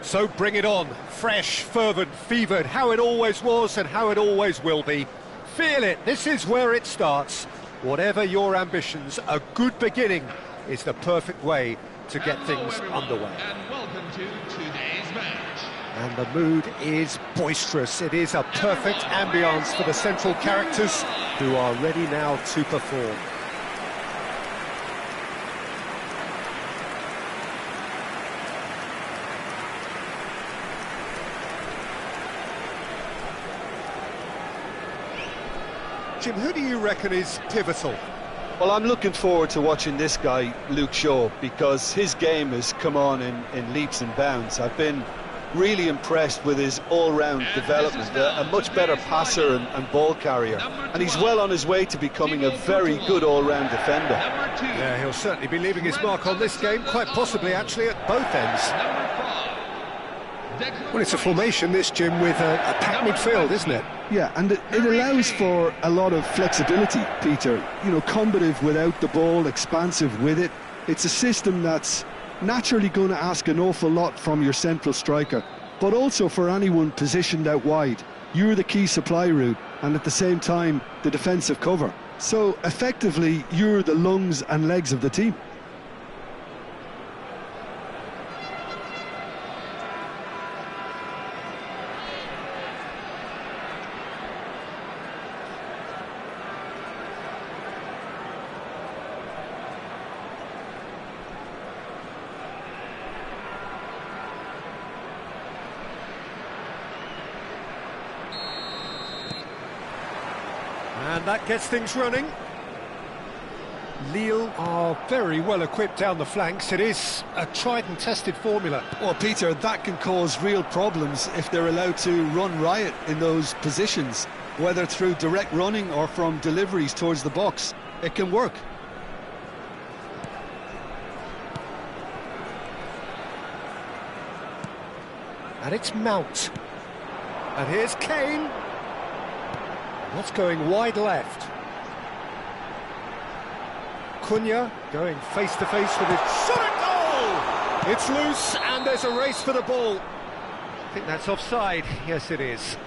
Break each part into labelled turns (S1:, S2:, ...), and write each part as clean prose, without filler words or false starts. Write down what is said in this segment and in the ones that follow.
S1: So bring it on, fresh, fervent, fevered, how it always was and how it always will be. Feel it, this is where it starts. Whatever your ambitions, a good beginning is the perfect way to get things underway.
S2: And welcome to today's match.
S1: And the mood is boisterous. It is a perfect ambience for the central characters who are ready now to perform. Jim, who do you reckon is pivotal?
S3: Well, I'm looking forward to watching this guy, Luke Shaw, because his game has come on in leaps and bounds. I've been really impressed with his all-round development, a much better passer and ball carrier, and he's well on his way to becoming a very good all-round defender.
S1: Yeah, he'll certainly be leaving his mark on this game, quite possibly actually at both ends. Well, it's a formation, this, Jim, with a packed midfield, isn't it?
S4: Yeah, and it allows for a lot of flexibility, Peter. You know, combative without the ball, expansive with it. It's a system that's naturally going to ask an awful lot from your central striker, but also for anyone positioned out wide. You're the key supply route, and at the same time, the defensive cover. So, effectively, you're the lungs and legs of the team.
S1: And that gets things running. Lille are very well equipped down the flanks. It is a tried and tested formula.
S4: Well, Peter, that can cause real problems if they're allowed to run riot in those positions, whether through direct running or from deliveries towards the box. It can work.
S1: And it's Mount. And here's Kane. That's going wide left. Cunha going face-to-face with it. Shot at goal! It's loose and there's a race for the ball. I think that's offside. Yes, it is.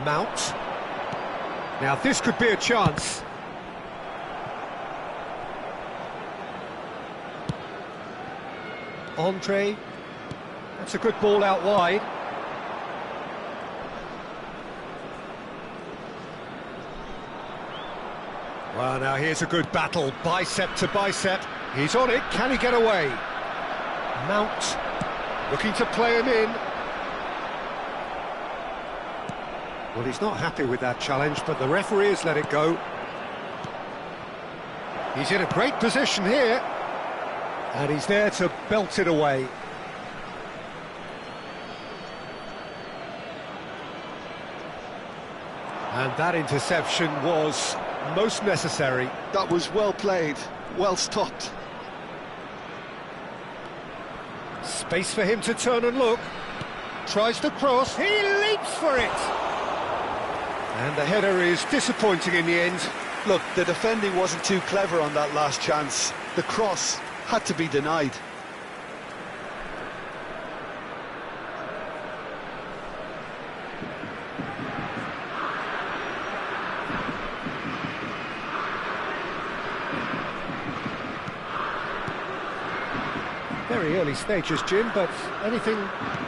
S1: Mount. Now this could be a chance. Andre. That's a good ball out wide. Well, now here's a good battle, bicep to bicep. He's on it, can he get away? Mount looking to play him in. Well, he's not happy with that challenge, but the referee has let it go. He's in a great position here, and he's there to belt it away. And that interception was most necessary.
S4: That was well played, well stopped.
S1: Space for him to turn and look. Tries to cross, he leaps for it! And the header is disappointing in the end.
S3: Look, the defending wasn't too clever on that last chance. The cross had to be denied.
S1: Very early stages, Jim, but anything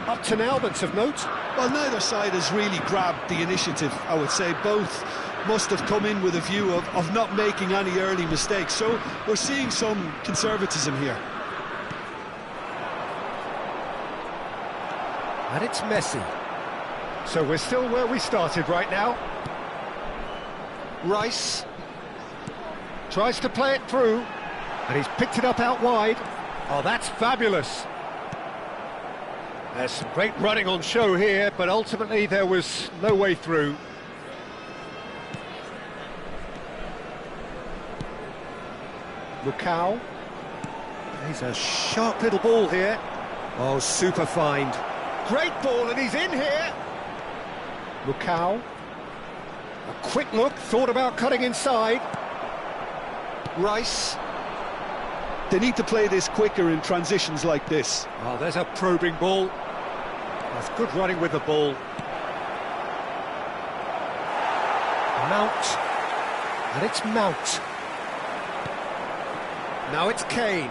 S1: up to now that's of note?
S4: Well, neither side has really grabbed the initiative, I would say. Both must have come in with a view of not making any early mistakes, so we're seeing some conservatism here.
S1: And it's Messi. So we're still where we started right now. Rice tries to play it through, and he's picked it up out wide. Oh, that's fabulous. There's some great running on show here, but ultimately there was no way through. Lukau. He's a sharp little ball here. Oh, super find. Great ball, and he's in here. Lukau. A quick look, thought about cutting inside.
S3: Rice. They need to play this quicker in transitions like this.
S1: Oh, there's a probing ball. That's good running with the ball. Mount. And it's Mount. Now it's Kane.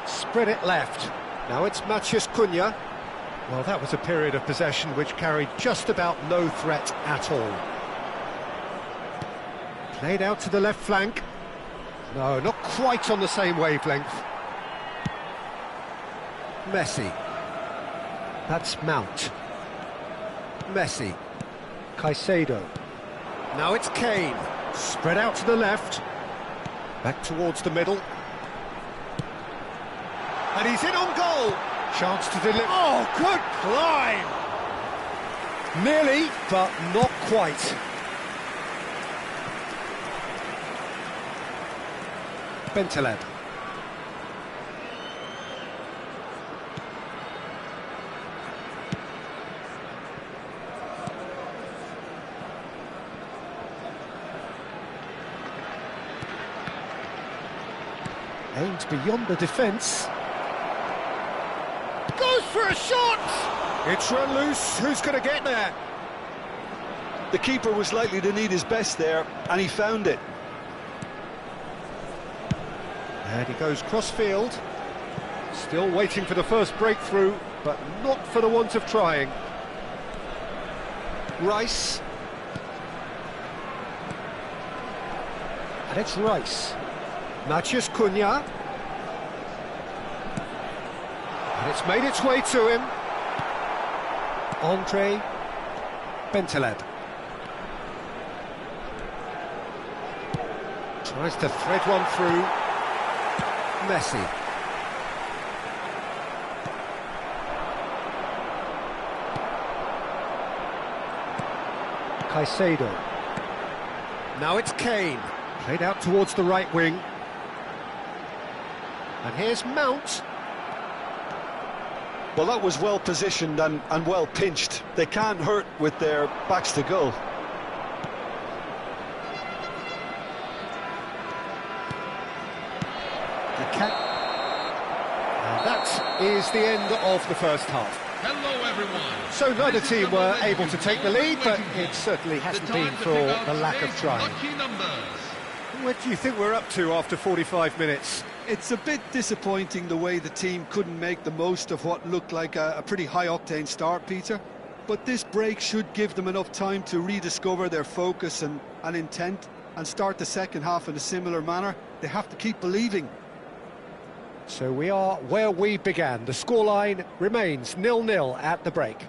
S1: Spread it left. Now it's Matheus Cunha. Well, that was a period of possession which carried just about no threat at all. Played out to the left flank. No, not quite on the same wavelength. Messi. That's Mount. Messi. Caicedo. Now it's Kane. Spread out to the left. Back towards the middle. And he's in on goal. Chance to deliver. Oh, good climb! Nearly, but not quite. Bentaleb. Aims beyond the defence. Goes for a shot! It's run loose. Who's going to get there?
S3: The keeper was likely to need his best there, and he found it.
S1: And he goes cross-field. Still waiting for the first breakthrough, but not for the want of trying.
S3: Rice.
S1: And it's Rice. Matheus Cunha. And it's made its way to him. Andre Bentaleb. Tries to thread one through. Messi. Caicedo. Now it's Kane. Played out towards the right wing. And here's Mount.
S3: Well, that was well positioned and well pinched. They can't hurt with their backs to goal.
S1: And that is the end of the first half.
S2: Hello, everyone.
S1: So neither
S2: This is
S1: team
S2: number
S1: were
S2: 11
S1: able to take the lead, but it certainly hasn't been for all the lack of trying.
S2: Lucky numbers.
S1: What do you think we're up to after 45 minutes?
S4: It's a bit disappointing the way the team couldn't make the most of what looked like a pretty high-octane start, Peter. But this break should give them enough time to rediscover their focus and intent and start the second half in a similar manner. They have to keep believing.
S1: So we are where we began. The scoreline remains 0-0 at the break.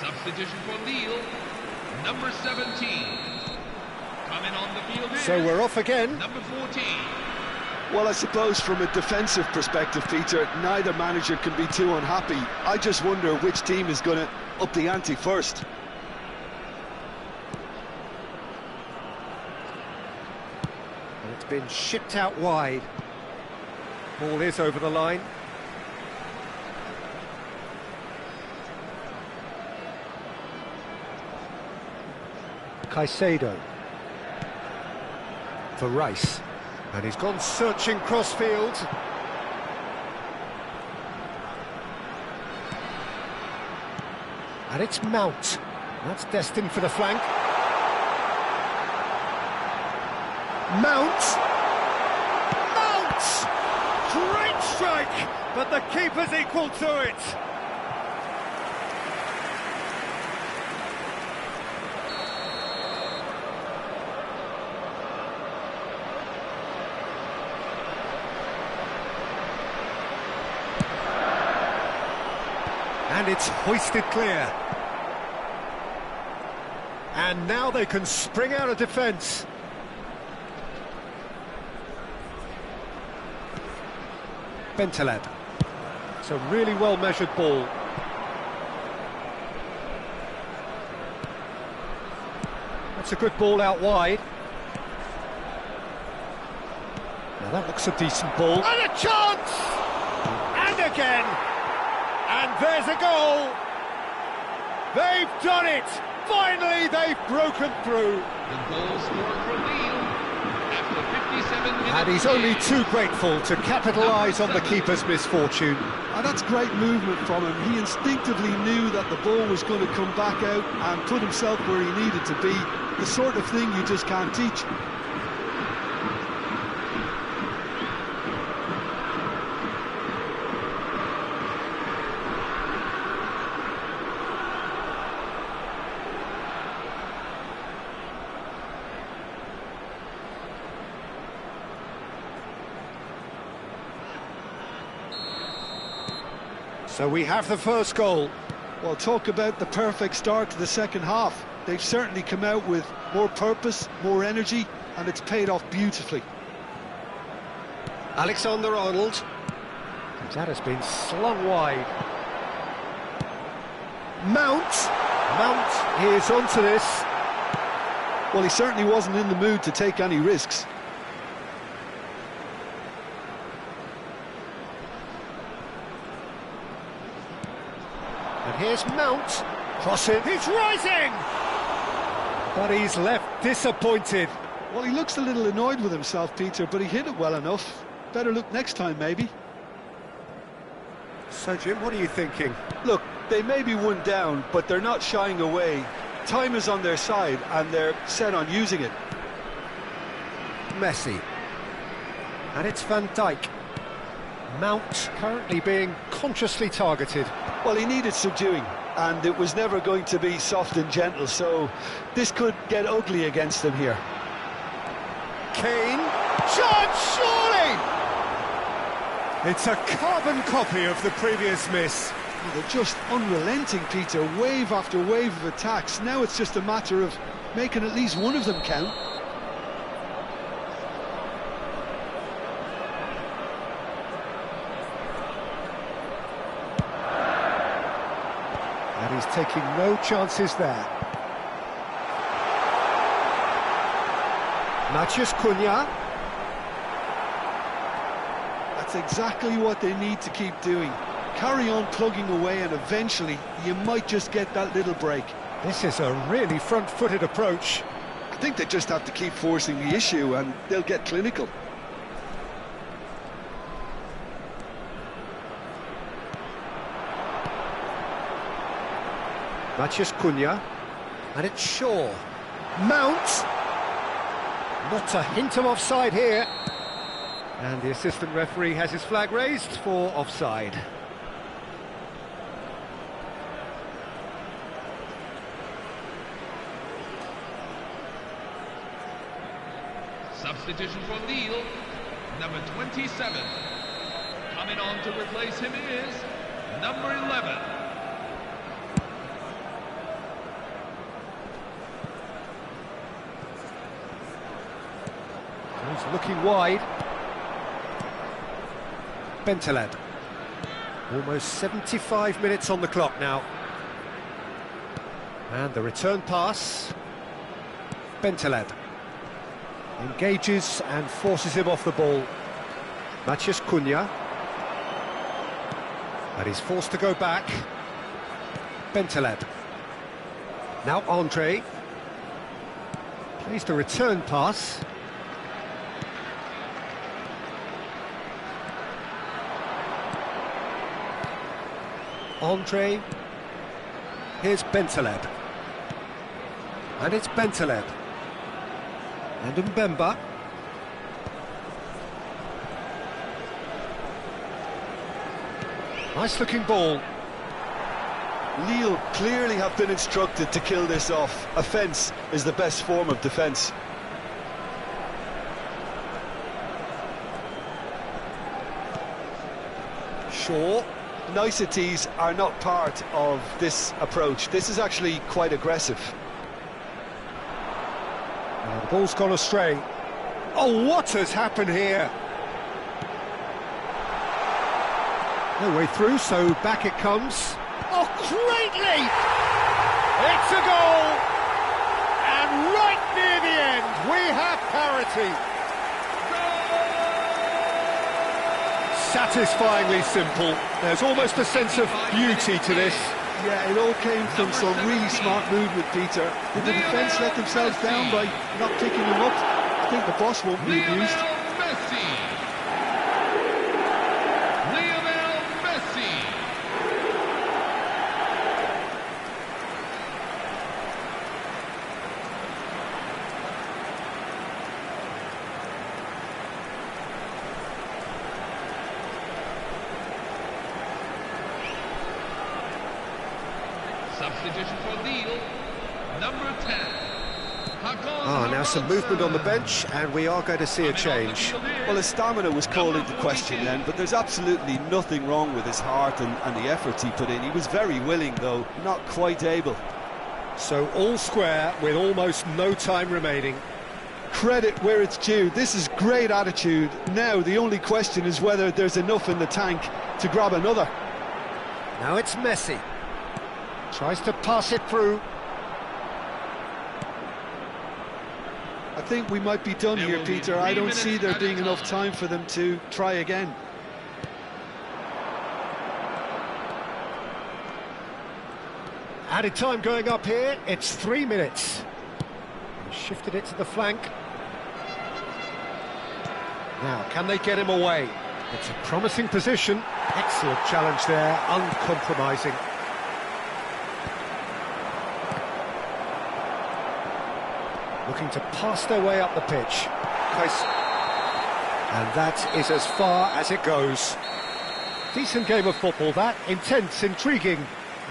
S2: Substitution for Lille, number 17. Coming on the field is
S1: So we're off again.
S2: number 14.
S3: Well, I suppose from a defensive perspective, Peter, neither manager can be too unhappy. I just wonder which team is going to up the ante first.
S1: And it's been shipped out wide. Ball is over the line. Caicedo for Rice, and he's gone searching crossfield. And it's Mount. That's destined for the flank. Mount! Mount! Great Great strike, but the keeper's equal to it. And it's hoisted clear. And now they can spring out of defence. Bentaleb. It's a really well-measured ball. That's a good ball out wide. Now that looks a decent ball. And a chance! And again! And there's a goal! They've done it! Finally, they've broken through.
S2: The goal scored for Lille after 57 minutes.
S1: And he's only too grateful to capitalise on the keeper's misfortune.
S4: And that's great movement from him. He instinctively knew that the ball was going to come back out and put himself where he needed to be. The sort of thing you just can't teach.
S1: So we have the first goal.
S4: Well, talk about the perfect start to the second half. They've certainly come out with more purpose, more energy, and it's paid off beautifully.
S1: Alexander-Arnold. That has been slung wide. Mount is onto this.
S4: Well, he certainly wasn't in the mood to take any risks.
S1: And here's Mount. Cross it. He's rising! But he's left disappointed.
S4: Well, he looks a little annoyed with himself, Peter, but he hit it well enough. Better look next time, maybe.
S1: So, Jim, what are you thinking?
S3: Look, they may be one down, but they're not shying away. Time is on their side, and they're set on using it.
S1: Messi. And it's Van Dijk. Mount currently being consciously targeted.
S3: Well, he needed subduing, and it was never going to be soft and gentle, so this could get ugly against them here.
S1: Kane. Chance, surely! It's a carbon copy of the previous miss.
S4: Well, they're just unrelenting, Peter. Wave after wave of attacks. Now it's just a matter of making at least one of them count.
S1: And he's taking no chances there. Matheus Cunha.
S4: That's exactly what they need to keep doing. Carry on plugging away, and eventually you might just get that little break.
S1: This is a really front-footed approach.
S4: I think they just have to keep forcing the issue and they'll get clinical.
S1: Matheus Cunha. And it's Shaw. Mount. Not a hint of offside here. And the assistant referee has his flag raised for offside.
S2: Substitution for Lille, number 27. Coming on to replace him is number 11.
S1: He's looking wide. Bentaleb. Almost 75 minutes on the clock now. And the return pass. Bentaleb. Engages and forces him off the ball. Matheus Cunha. And he's forced to go back. Bentaleb. Now Andre. Plays the return pass. Andre. Here's Bentaleb. And it's Bentaleb. And Mbemba. Nice looking ball.
S3: Lille clearly have been instructed to kill this off. Offence is the best form of defence.
S1: Shaw.
S3: Niceties are not part of this approach. This is actually quite aggressive.
S1: Now the ball's gone astray. Oh, what has happened here? No way through, so back it comes. Oh, great leap! It's a goal! And right near the end, we have parity. Satisfyingly simple. There's almost a sense of beauty to this.
S4: Yeah, it all came from some really smart movement, Peter. Did the defence let themselves down by not picking them up? I think the boss won't be amused.
S2: Substitution for Lille, number 10.
S1: Now some movement on the bench, and we are going to see a change.
S3: Well, his stamina was called into question then, but there's absolutely nothing wrong with his heart and the efforts he put in. He was very willing, though, not quite able.
S1: So all square with almost no time remaining.
S4: Credit where it's due. This is great attitude. Now the only question is whether there's enough in the tank to grab another.
S1: Now it's Messi. Tries to pass it through.
S4: I think we might be done here, Peter. I don't see there being enough time for them to try again.
S1: Added time going up here, it's 3 minutes. Shifted it to the flank. Now, can they get him away? It's a promising position. Excellent challenge there, uncompromising. Looking to pass their way up the pitch. And that is as far as it goes. Decent game of football, that. Intense, intriguing.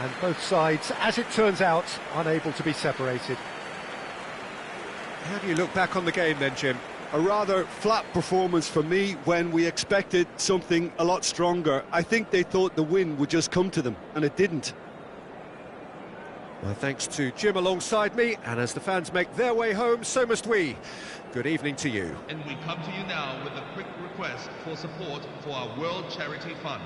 S1: And both sides, as it turns out, unable to be separated. How do you look back on the game then, Jim?
S4: A rather flat performance for me when we expected something a lot stronger. I think they thought the win would just come to them, and it didn't.
S1: My thanks to Jim alongside me, and as the fans make their way home, so must we. Good evening to you.
S2: And we come to you now with a quick request for support for our World Charity Fund.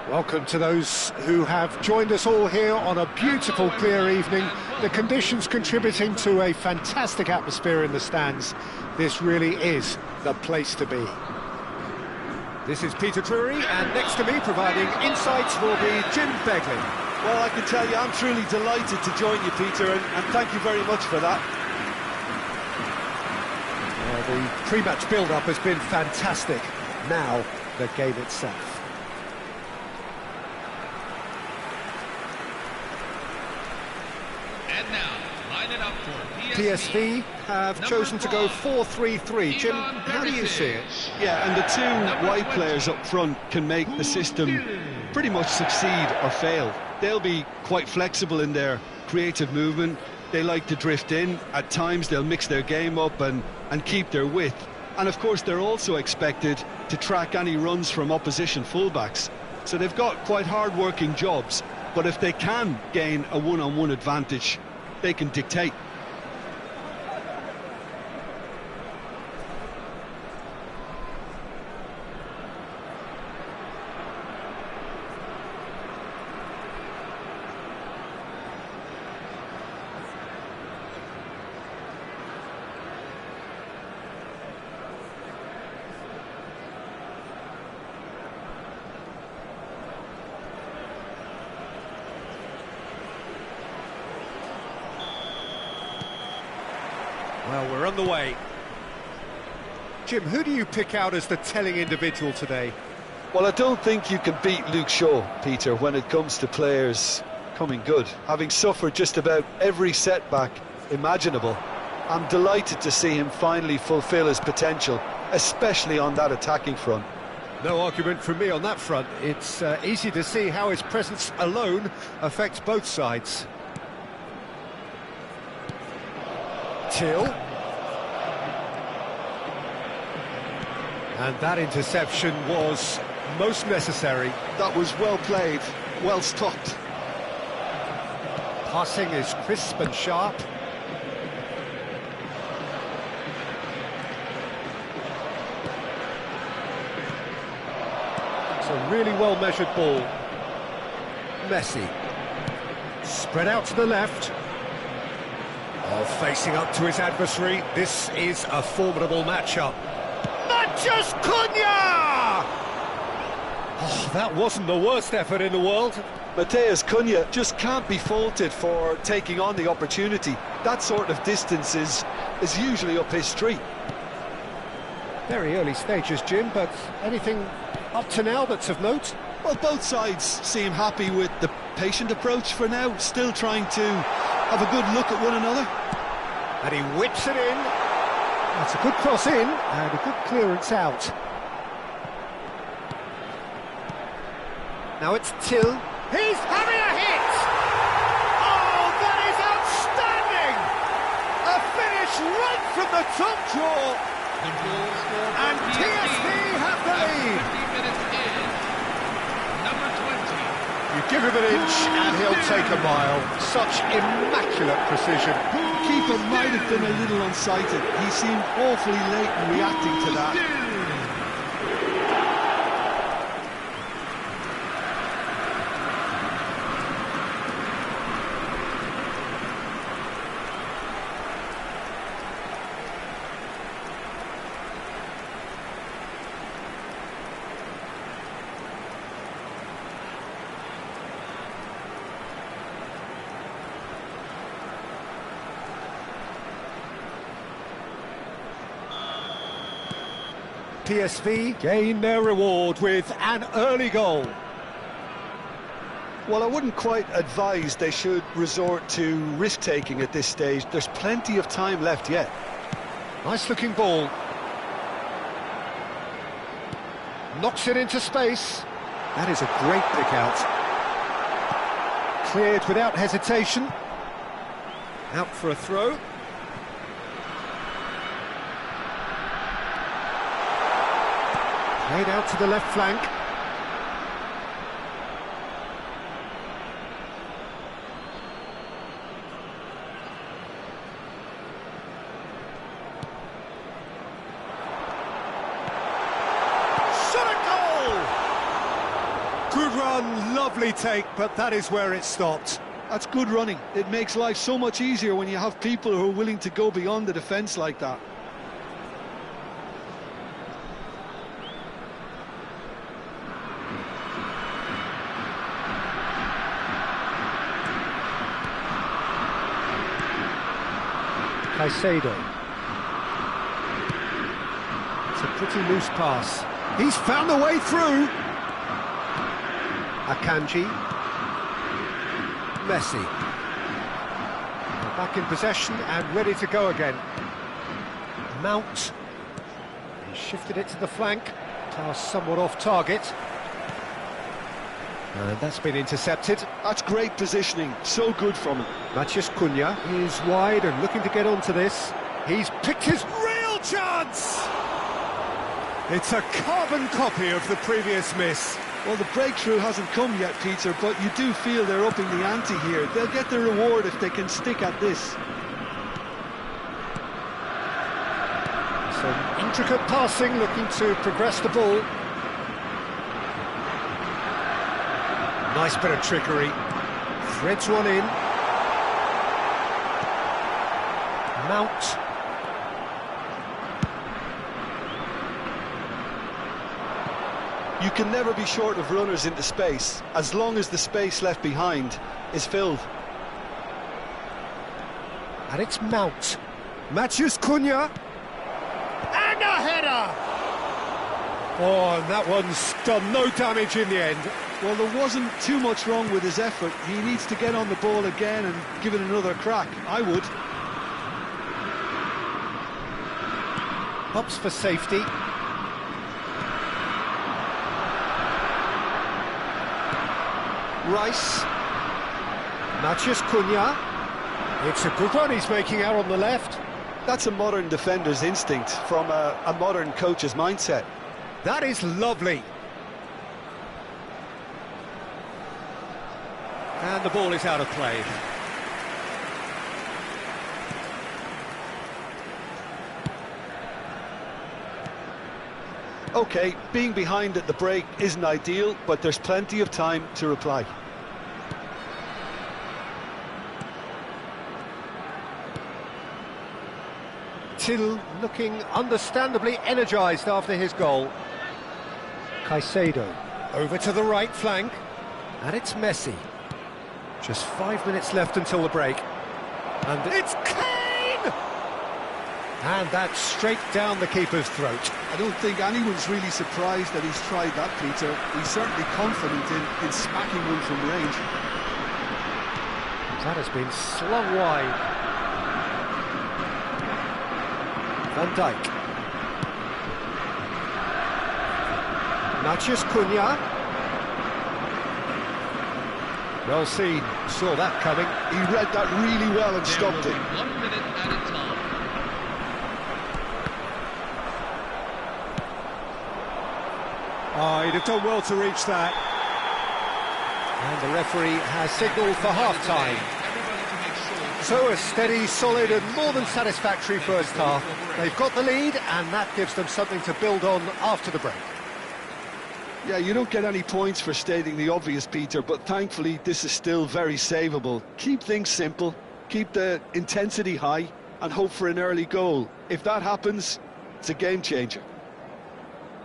S1: Welcome to those who have joined us all here on a beautiful, clear evening. The conditions contributing to a fantastic atmosphere in the stands. This really is the place to be. This is Peter Drury, and next to me, providing insights, will be Jim Begley.
S3: Well, I can tell you, I'm truly delighted to join you, Peter, and thank you very much for that.
S1: Well, the pre-match build-up has been fantastic. Now, the game itself.
S2: And now, line it up for
S1: PSV have chosen to go 4-3-3. Jim, how do you see it?
S4: Yeah, and the two wide players up front can make the system pretty much succeed or fail. They'll be quite flexible in their creative movement. They like to drift in. At times they'll mix their game up and keep their width. And of course they're also expected to track any runs from opposition fullbacks. So they've got quite hard-working jobs, but if they can gain a one-on-one advantage, they can dictate.
S1: Well, we're on the way. Jim, who do you pick out as the telling individual today?
S3: Well, I don't think you can beat Luke Shaw, Peter, when it comes to players coming good. Having suffered just about every setback imaginable, I'm delighted to see him finally fulfil his potential, especially on that attacking front.
S1: No argument from me on that front. It's easy to see how his presence alone affects both sides. Till. And that interception was most necessary.
S4: That was well played, well stopped.
S1: Passing is crisp and sharp. It's a really well-measured ball. Messi. Spread out to the left. Oh, facing up to his adversary. This is a formidable matchup. Matches Cunha! Oh, that wasn't the worst effort in the world.
S3: Mateus Cunha just can't be faulted for taking on the opportunity. That sort of distance is usually up his street.
S1: Very early stages, Jim, but anything up to now that's of note?
S4: Well, both sides seem happy with the patient approach for now, still trying to have a good look at one another.
S1: And he whips it in. That's a good cross in and a good clearance out. Now it's Till. He's having a hit! Oh, that is outstanding! A finish right from the top draw.
S2: The goal scorer
S1: And
S2: for
S1: PSV have the lead.
S2: 50 minutes in. Number 20.
S1: You give him an inch and he'll take a mile. Such immaculate precision.
S4: Keeper might have been a little unsighted. He seemed awfully late in reacting to that.
S1: PSV gain their reward with an early goal.
S3: Well, I wouldn't quite advise they should resort to risk-taking at this stage. There's plenty of time left yet.
S1: Nice looking ball. Knocks it into space. That is a great pick out. Cleared without hesitation. Out for a throw. Played out to the left flank. Good run, lovely take, but that is where it stopped.
S4: That's good running. It makes life so much easier when you have people who are willing to go beyond the defence like that.
S1: Caicedo. It's a pretty loose pass. He's found a way through. Akanji. Messi. They're back in possession and ready to go again. Mount. He shifted it to the flank. Pass somewhat off target. And that's been intercepted.
S4: That's great positioning, so good from him.
S1: Matheus Cunha is wide and looking to get onto this. He's picked his real chance! It's a carbon copy of the previous miss.
S4: Well, the breakthrough hasn't come yet, Peter, but you do feel they're upping the ante here. They'll get the reward if they can stick at this.
S1: Some intricate passing, looking to progress the ball. Nice bit of trickery. Threads one in. Mount.
S3: You can never be short of runners into space, as long as the space left behind is filled.
S1: And it's Mount. Matheus Cunha. And a header! Oh, and that one's done no damage in the end.
S4: Well, there wasn't too much wrong with his effort. He needs to get on the ball again and give it another crack. I would.
S1: Hops for safety. Rice. Matheus Cunha. It's a good run he's making out on the left.
S3: That's a modern defender's instinct from a modern coach's mindset.
S1: That is lovely. And the ball is out of play.
S3: OK, being behind at the break isn't ideal, but there's plenty of time to reply.
S1: Till looking understandably energised after his goal. Caicedo over to the right flank, and it's Messi. Just 5 minutes left until the break, and it's Kane! And that's straight down the keeper's throat.
S4: I don't think anyone's really surprised that he's tried that, Peter. He's certainly confident in smacking one from range.
S1: That has been slung wide. Van Dijk. Matheus Cunha. Well seen, saw that coming.
S4: He read that really well and stopped it.
S2: 1 minute at a time.
S1: Oh, he'd have done well to reach that. And the referee has signalled for half-time. So a steady, solid and more than satisfactory first half. They've got the lead and that gives them something to build on after the break.
S4: Yeah, you don't get any points for stating the obvious, Peter, but thankfully this is still very savable. Keep things simple, keep the intensity high and hope for an early goal. If that happens, it's a game changer.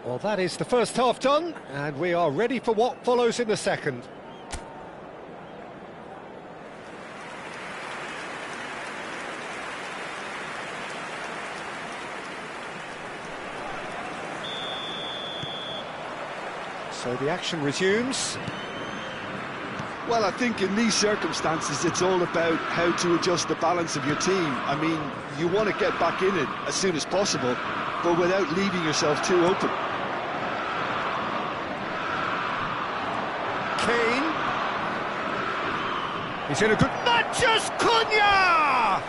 S1: Well, that is the first half done and we are ready for what follows in the second. So the action resumes.
S4: Well, I think in these circumstances it's all about how to adjust the balance of your team. I mean, you want to get back in it as soon as possible, but without leaving yourself too open.
S1: Kane. He's in a good... Matheus Cunha!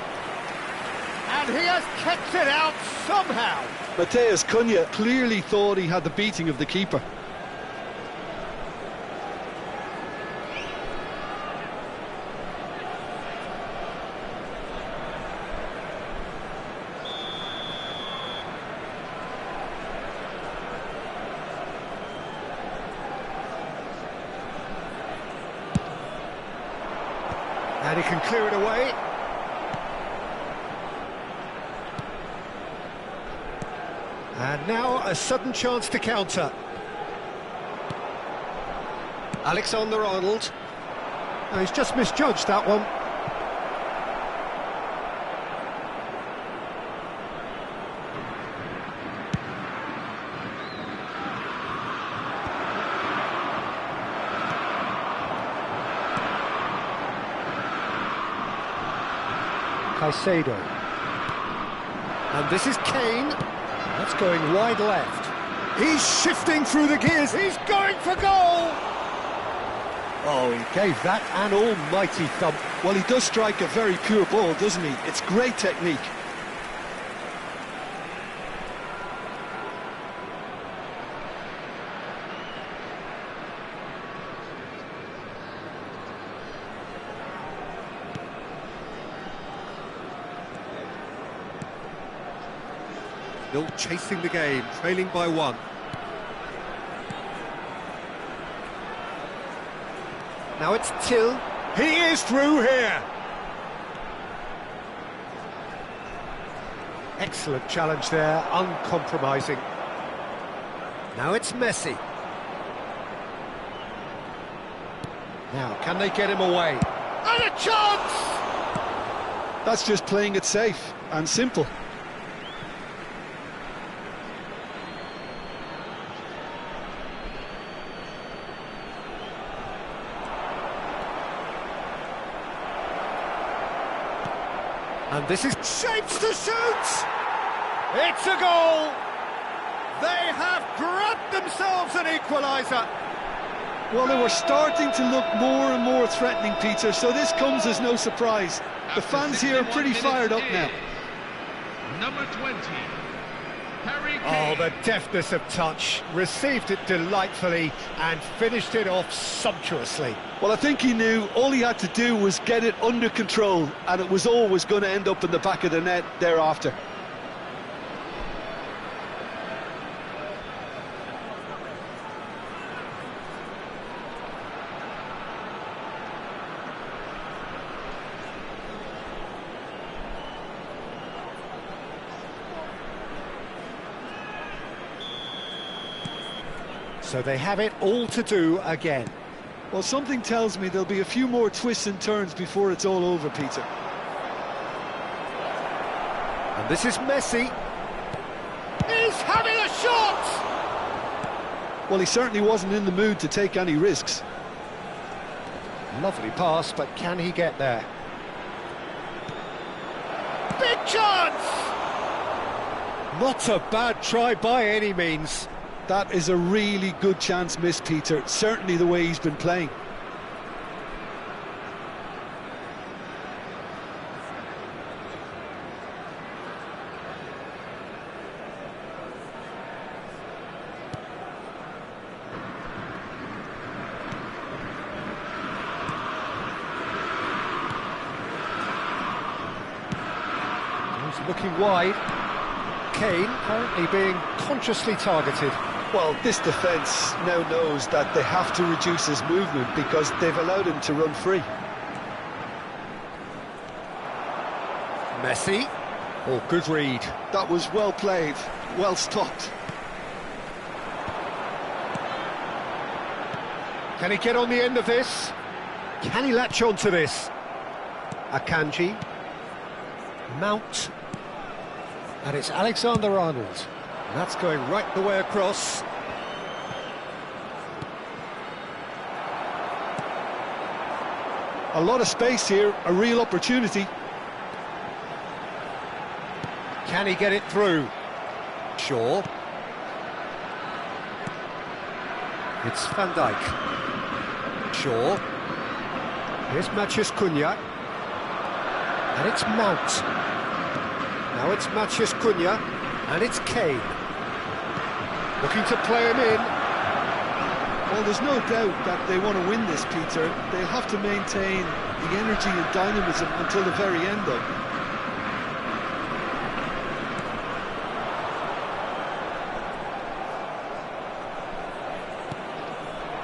S1: And he has kept it out somehow.
S3: Matheus Cunha
S4: Clearly thought he had the beating of the keeper.
S1: And he can clear it away. And now a sudden chance to counter. Alexander-Arnold. Oh, he's just misjudged that one. Caicedo. And this is Kane. That's going wide left. He's shifting through the gears. He's going for goal. Oh, he gave that an almighty thump.
S4: Well, he does strike a very pure ball, doesn't he? It's great technique.
S1: Still chasing the game, trailing by one. Now it's Till. He is through here. Excellent challenge there, uncompromising. Now it's Messi. Now, can they get him away? And a chance!
S4: That's just playing it safe and simple.
S1: And this is shapes to shoot! It's a goal! They have grabbed themselves an equaliser!
S4: Well, they were starting to look more and more threatening, Peter, so this comes as no surprise. The fans here are pretty fired up now.
S2: Number 20, Harry Kane.
S1: Oh, the deftness of touch. Received it delightfully and finished it off sumptuously.
S4: Well, I think he knew all he had to do was get it under control, and it was always going to end up in the back of the net thereafter.
S1: So they have it all to do again.
S4: Well, something tells me there'll be a few more twists and turns before it's all over, Peter.
S1: And this is Messi. He's having a shot!
S4: Well, he certainly wasn't in the mood to take any risks.
S1: Lovely pass, but can he get there? Big chance! Not a bad try by any means.
S4: That is a really good chance missed, Peter. Certainly the way he's been playing.
S1: He's looking wide. Kane currently being consciously targeted.
S3: Well, this defence now knows that they have to reduce his movement because they've allowed him to run free.
S1: Messi. Oh, good read.
S4: That was well played, well stopped.
S1: Can he get on the end of this? Can he latch on to this? Akanji. Mount. And it's Alexander-Arnold. That's going right the way across.
S4: A lot of space here, a real opportunity.
S1: Can he get it through? Sure. It's Van Dijk. Sure. Here's Matheus Cunha. And it's Mount. Now it's Matheus Cunha. And it's Kane. Looking to play him in.
S4: Well, there's no doubt that they want to win this, Peter. They'll have to maintain the energy and dynamism until the very end, though.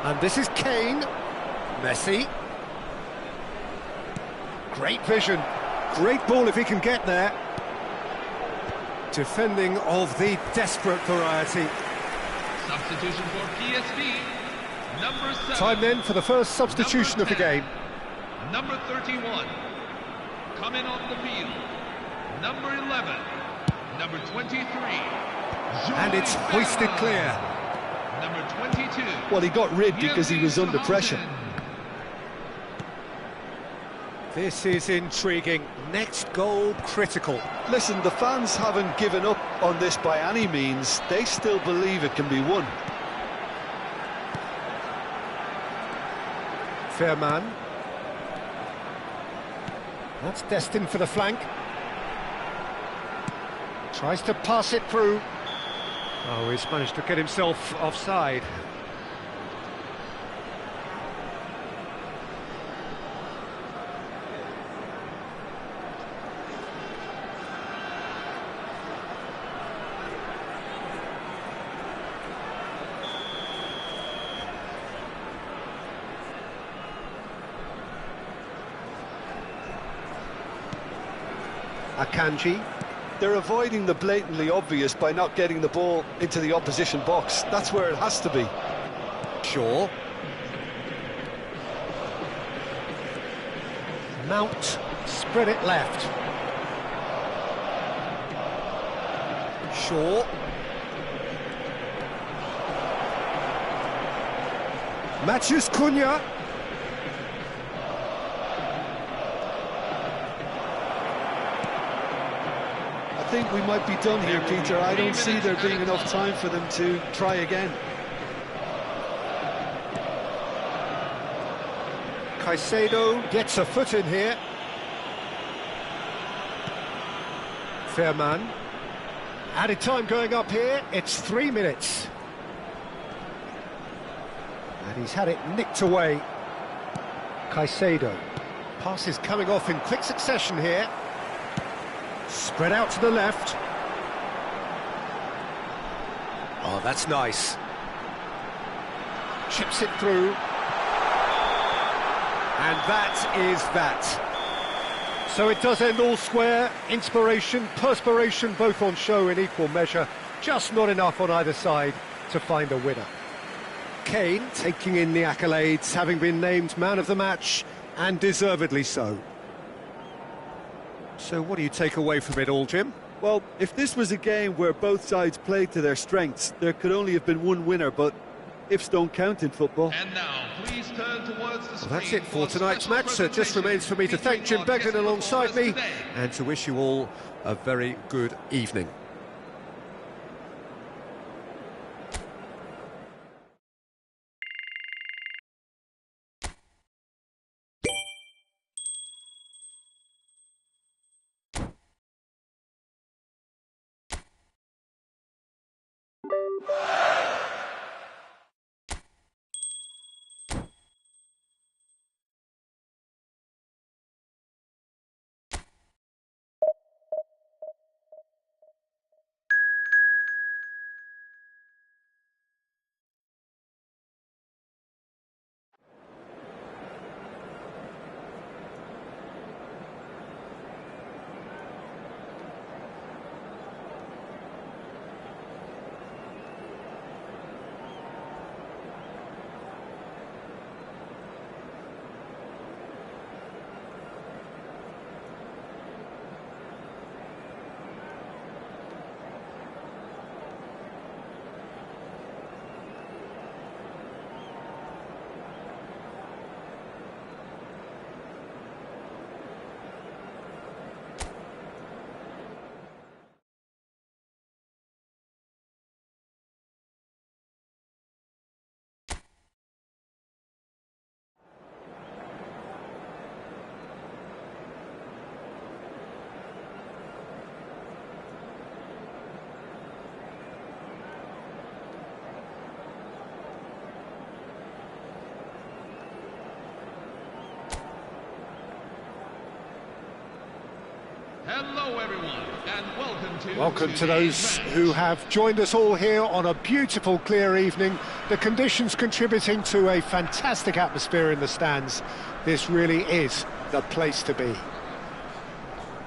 S1: And this is Kane. Messi. Great vision. Great ball if he can get there. Defending of the desperate variety.
S2: Substitution for PSV, number 7.
S1: Time then for the first substitution of the game.
S2: Number 31, coming on the field. Number 11, number 23.
S1: And it's hoisted clear.
S2: Number 22.
S3: Well, he got rid because he was under pressure.
S1: This is intriguing. Next goal critical.
S3: Listen, the fans haven't given up on this by any means. They still believe it can be won.
S1: Fair man. That's destined for the flank. Tries to pass it through. Oh, he's managed to get himself offside. Akanji.
S3: They're avoiding the blatantly obvious by not getting the ball into the opposition box. That's where it has to be.
S1: Shaw. Mount, spread it left. Shaw. Matheus Cunha.
S3: I think we might be done here, Peter. I don't see there being enough time for them to try again.
S1: Caicedo gets a foot in here. Fair man. Added time going up here, it's 3 minutes. And he's had it nicked away. Caicedo. Passes coming off in quick succession here. Spread out to the left. Oh, that's nice. Chips it through. And that is that. So it does end all square. Inspiration, perspiration, both on show in equal measure. Just not enough on either side to find a winner. Kane taking in the accolades, having been named man of the match, and deservedly so. So what do you take away from it all, Jim?
S3: Well, if this was a game where both sides played to their strengths, there could only have been one winner, but ifs don't count in football.
S2: And now, please turn towards the screen.
S1: Well, that's it for tonight's match, so it just remains for me to thank Jim Beglin alongside me and to wish you all a very good evening.
S2: Hello everyone, and
S1: welcome to those who have joined us all here on a beautiful clear evening. The conditions contributing to a fantastic atmosphere in the stands. This really is the place to be.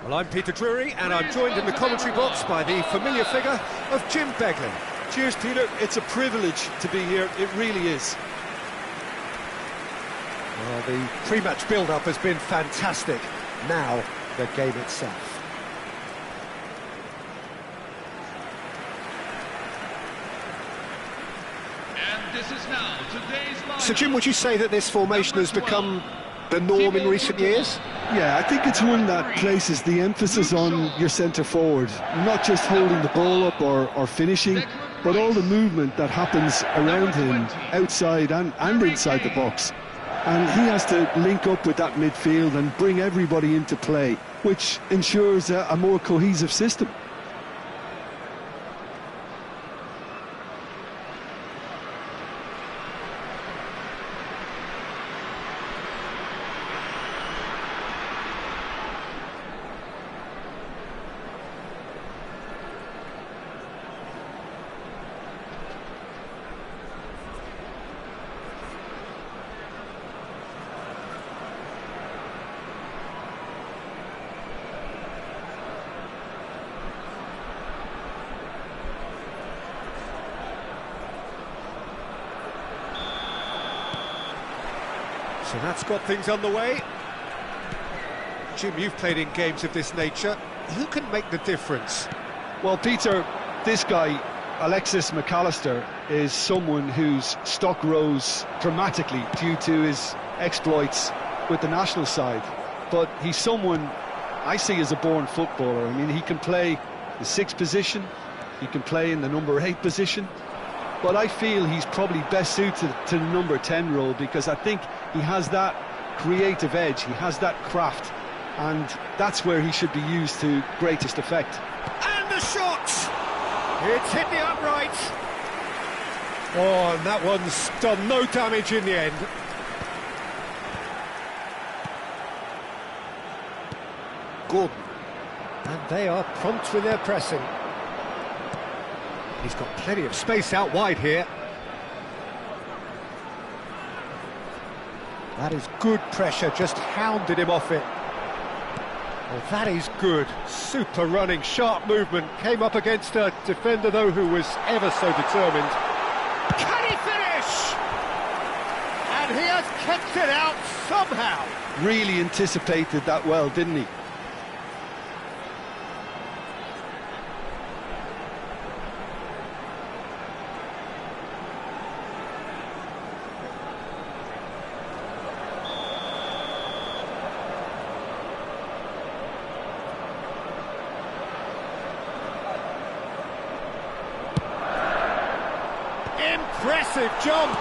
S1: Well, I'm Peter Drury, and I'm joined in the commentary box by the familiar figure of Jim Beglin.
S3: Cheers, Peter. It's a privilege to be here. It really is.
S1: Well, the pre-match build-up has been fantastic. Now, the game itself.
S2: And this is now today's lineup.
S1: So, Jim, would you say that this formation has become the norm in recent years?
S4: Yeah, I think it's one that places the emphasis on your centre forward, not just holding the ball up or finishing, but all the movement that happens around him, outside and inside the box. And he has to link up with that midfield and bring everybody into play, which ensures a more cohesive system.
S1: So that's got things underway. Jim, you've played in games of this nature. Who can make the difference?
S3: Well, Peter, this guy, Alexis McAllister, is someone whose stock rose dramatically due to his exploits with the national side. But he's someone I see as a born footballer. I mean, he can play the 6th position, he can play in the number 8 position, but I feel he's probably best suited to the number 10 role, because I think he has that creative edge, he has that craft, and that's where he should be used to greatest effect.
S1: And the shot! It's hit the upright. Oh, and that one's done no damage in the end. Gordon. And they are prompt with their pressing. He's got plenty of space out wide here. That is good pressure, just hounded him off it. Well, that is good. Super running, sharp movement. Came up against a defender, though, who was ever so determined. Can he finish? And he has kept it out somehow.
S3: Really anticipated that well, didn't he?
S1: Impressive jump.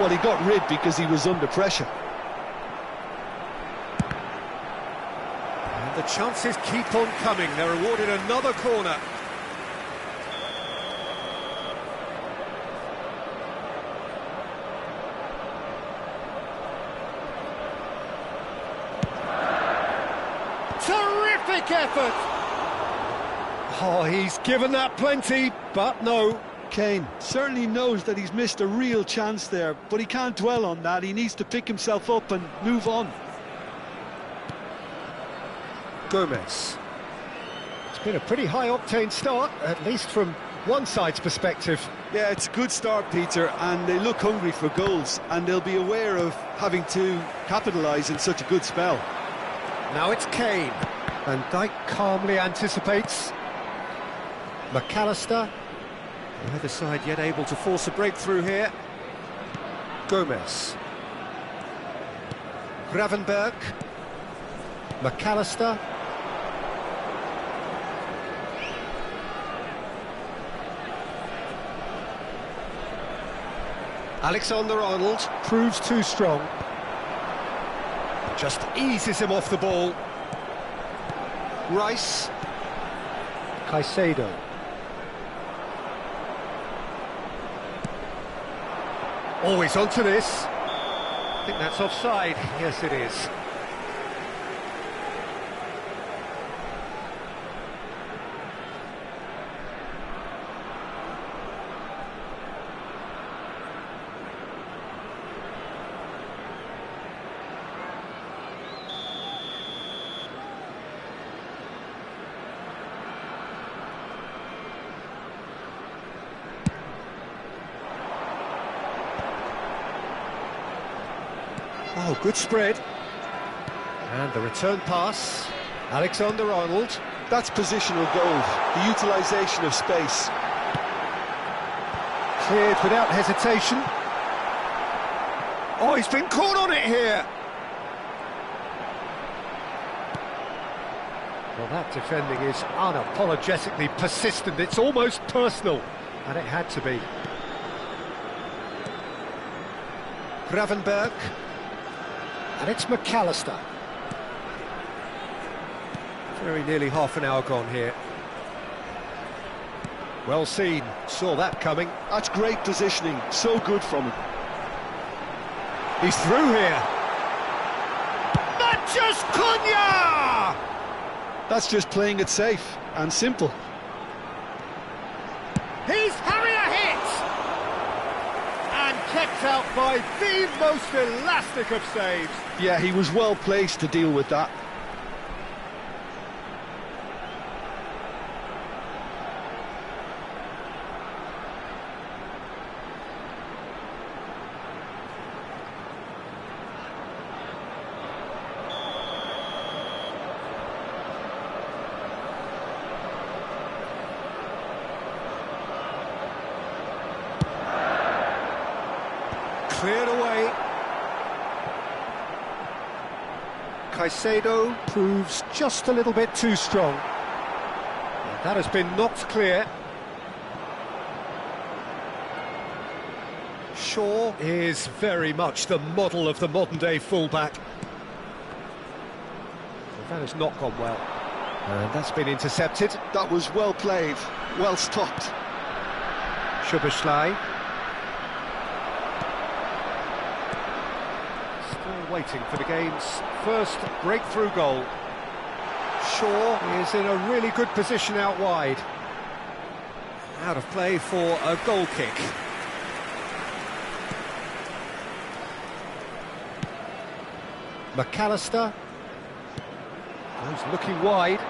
S3: Well, he got rid because he was under pressure.
S1: And the chances keep on coming. They're awarded another corner. Terrific effort. Oh, he's given that plenty, but no.
S3: Kane certainly knows that he's missed a real chance there, but he can't dwell on that. He needs to pick himself up and move on.
S1: Gomez. It's been a pretty high-octane start, at least from one side's perspective.
S3: Yeah, it's a good start, Peter, and they look hungry for goals, and they'll be aware of having to capitalise in such a good spell.
S1: Now it's Kane. Van Dijk calmly anticipates. McAllister. Neither side yet able to force a breakthrough here. Gomez. Gravenberg. McAllister. Alexander-Arnold proves too strong. Just eases him off the ball. Rice. Caicedo. Always onto this. I think that's offside. Yes, it is. Oh, good spread. And the return pass. Alexander-Arnold.
S3: That's positional gold, the utilisation of space.
S1: Cleared without hesitation. Oh, he's been caught on it here. Well, that defending is unapologetically persistent. It's almost personal, and it had to be. Gravenberg. And it's McAllister. Very nearly half an hour gone here. Well seen, saw that coming.
S3: That's great positioning, so good from him.
S1: He's through here. Matthews Cunha!
S3: That's just playing it safe and simple.
S1: He's Harrier hit! And kept out by the most elastic of saves.
S3: Yeah, he was well placed to deal with that.
S1: Cleared away. Caicedo proves just a little bit too strong. And that has been knocked clear. Shaw is very much the model of the modern-day fullback. Well, that has not gone well. And that's been intercepted.
S3: That was well played, well stopped.
S1: Szoboszlai. Waiting for the game's first breakthrough goal. Shaw is in a really good position out wide. Out of play for a goal kick. McAllister goes looking wide.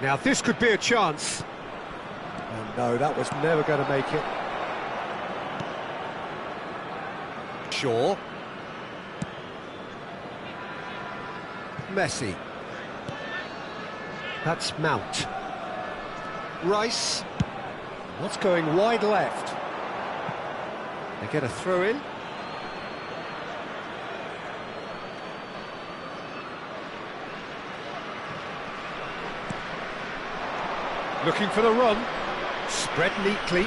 S1: Now this could be a chance. Oh no, that was never going to make it. Shaw. Messi. That's Mount. Rice. What's going wide left? They get a throw in. Looking for the run. Spread neatly.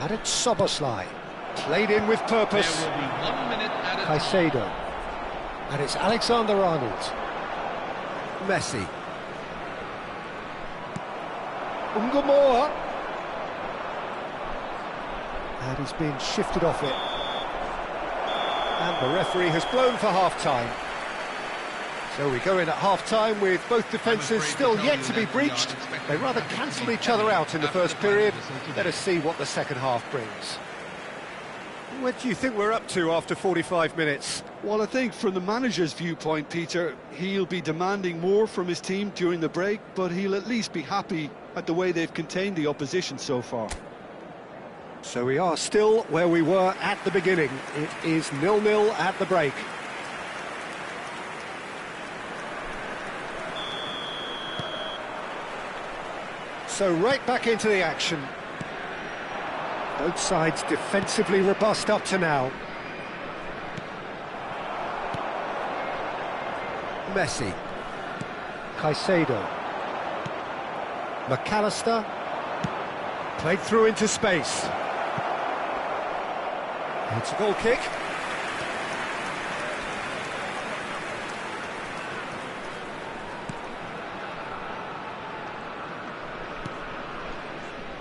S1: And it's Szoboszlai, played in with purpose.
S2: There will be 1 minute at a time.
S1: Caicedo. And it's Alexander-Arnold. Messi. Ungamoa. And he's been shifted off it. And the referee has blown for half-time. So we go in at half-time with both defences still yet to be breached. They rather cancelled each other out in the first period. Let us see what the second half brings. What do you think we're up to after 45 minutes?
S3: Well, I think from the manager's viewpoint, Peter, he'll be demanding more from his team during the break, but he'll at least be happy at the way they've contained the opposition so far.
S1: So we are still where we were at the beginning. It is 0-0 at the break. So right back into the action. Both sides defensively robust up to now. Messi. Caicedo. McAllister. Played through into space. It's a goal kick.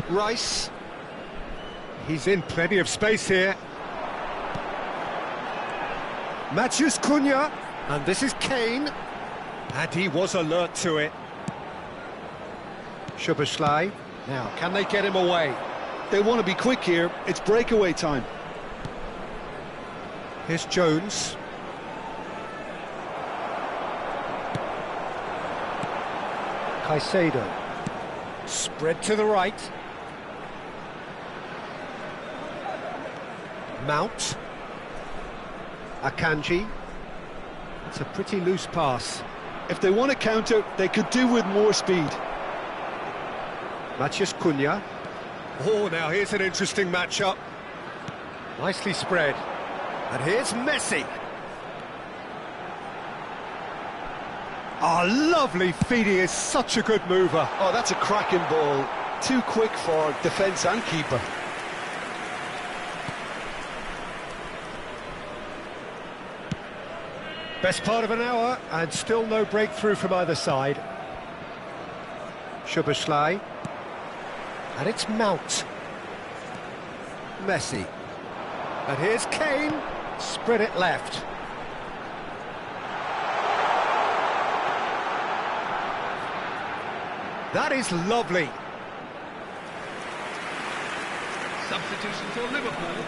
S1: Rice. He's in plenty of space here. Matthews Cunha. And this is Kane. And he was alert to it. Szoboszlai. Now, can they get him away?
S3: They want to be quick here. It's breakaway time.
S1: Here's Jones. Caicedo. Spread to the right. Mount. Akanji. It's a pretty loose pass.
S4: If they want to counter, they could do with more speed.
S1: Matheus Cunha. Oh, now here's an interesting matchup. Nicely spread. And here's Messi. Oh, lovely feed. He is such a good mover.
S3: Oh, that's a cracking ball. Too quick for defence and keeper.
S1: Best part of an hour, and still no breakthrough from either side. Szoboszlai. And it's Mount. Messi. And here's Kane. Spread it left. That is lovely.
S2: Substitution for Liverpool.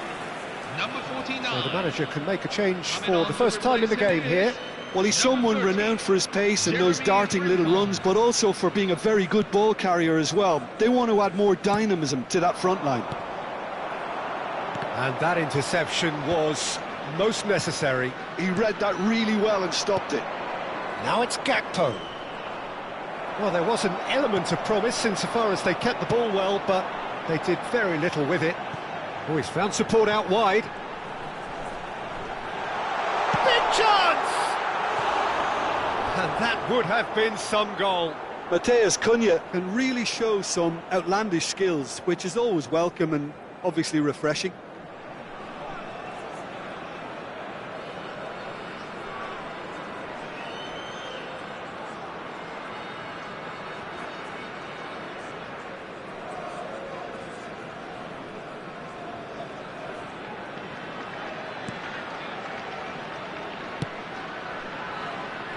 S2: Number 49.
S1: So the manager can make a change for the first time in the game here.
S4: Well, he's someone renowned for his pace and those darting little runs, but also for being a very good ball carrier as well. They want to add more dynamism to that front line.
S1: And that interception was most necessary.
S4: He read that really well and stopped it.
S1: Now it's Gakpo. Well, there was an element of promise insofar as they kept the ball well, but they did very little with it. Oh, he's found support out wide. Big chance! And that would have been some goal.
S3: Matheus Cunha.
S4: Can really show some outlandish skills, which is always welcome and obviously refreshing.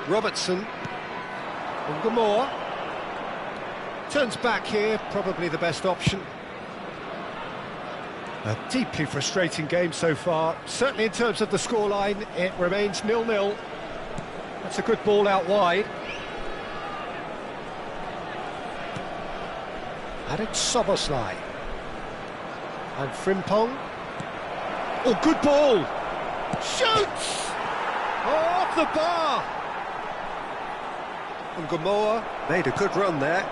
S1: Robertson. And Gamore. Turns back here, probably the best option. A deeply frustrating game so far. Certainly in terms of the scoreline, it remains 0-0. That's a good ball out wide. And it's Szoboszlai. And Frimpong. Oh, good ball! Shoots! Oh, off the bar! And Gamore made a good run there.